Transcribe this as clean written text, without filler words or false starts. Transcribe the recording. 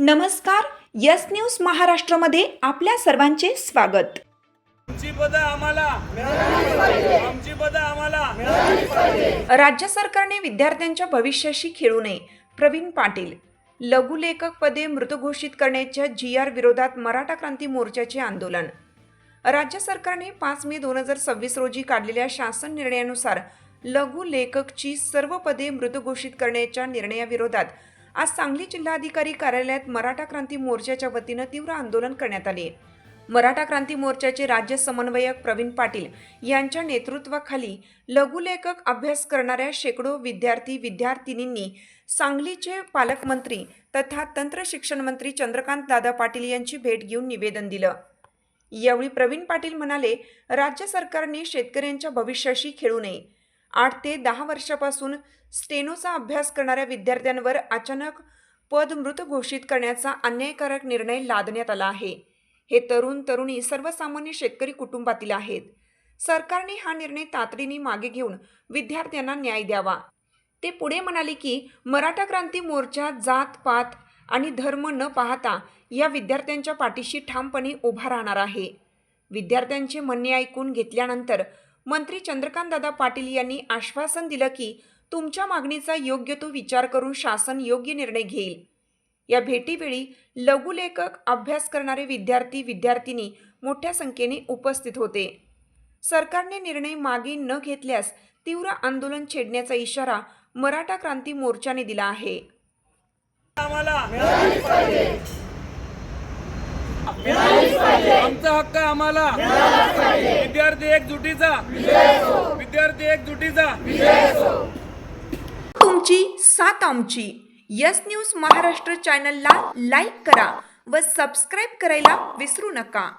नमस्कार, yes news महाराष्ट्रामध्ये आपल्या सर्वांचे स्वागत। आमची पदं आम्हाला मिळालीच पाहिजे, आमची पदं आम्हाला मिळालीच पाहिजे। राज्य सरकारने विद्यार्थ्यांच्या भविष्याशी खेळू नये। प्रवीण पाटील। लघुलेखक पदे मृत घोषित करण्याच्या GR विरोधात मराठा क्रांती मोर्चाचे आंदोलन। राज्य सरकारने 5 मे 2026 रोजी काढलेल्या शासन निर्णयानुसार लघुलेखकची सर्व पदे मृत घोषित करण्याच्या निर्णयाविरोधात आज सांगली जिल्हाधिकारी कार्यालयात मराठा क्रांती मोर्चाच्या वतीने तीव्र आंदोलन करण्यात आले। मराठा क्रांती मोर्चाचे राज्य समन्वयक प्रवीण पाटील यांच्या नेतृत्वाखाली लघुलेखक अभ्यास करणाऱ्या शेकडो विद्यार्थी-विद्यार्थिनींनी सांगलीचे पालकमंत्री तथा तंत्र शिक्षण मंत्री चंद्रकांत दादा पाटील यांची भेट घेऊन निवेदन दिलं। यावेळी प्रवीण पाटील म्हणाले, राज्य सरकारने शेतकऱ्यांच्या भविष्याशी खेळू नये। 8 ते 10 वर्षापासून स्टेनोचा अभ्यास करणाऱ्या विद्यार्थ्यांवर अचानक पद मृत घोषित करण्याचा अन्यायकारक निर्णय लादण्यात आला आहे। हे तरुण-तरुणी सर्वसामान्य शेतकरी कुटुंबातील आहेत। सरकारने हा निर्णय तातडीने मागे घेऊन विद्यार्थ्यांना न्याय द्यावा। ते पुढे म्हणाले की मराठा क्रांती मोर्चा जात-पात आणि धर्म न पाहता या विद्यार्थ्यांच्या पाठीशी ठामपणे उभा राहणार आहे। विद्यार्थ्यांचे म्हणणे ऐकून घेतल्यानंतर मंत्री चंद्रकांत दादा पाटील यांनी आश्वासन दिलं की तुमच्या मागणीचा योग्य तो विचार करून शासन योग्य निर्णय घेईल। या भेटीवेळी लघुलेखक अभ्यास करणारे विद्यार्थी-विद्यार्थिनी मोठ्या संख्येने उपस्थित होते। सरकारने निर्णय मागे न घेतल्यास तीव्र आंदोलन छेडण्याचा इशारा मराठा क्रांती मोर्चाने दिला आहे। आम्हाला मिळालीच पाहिजे, मिळालीच पाहिजे, आमचा हक्क आम्हाला मिळालाच पाहिजे। विद्यार्थी एकजुटीचा विजय असो, विद्यार्थी एकजुटीचा विजय असो। तुमची साथ आमची। यस न्यूज महाराष्ट्र चॅनलला लाईक करा व सबस्क्राईब करायला विसरू नका।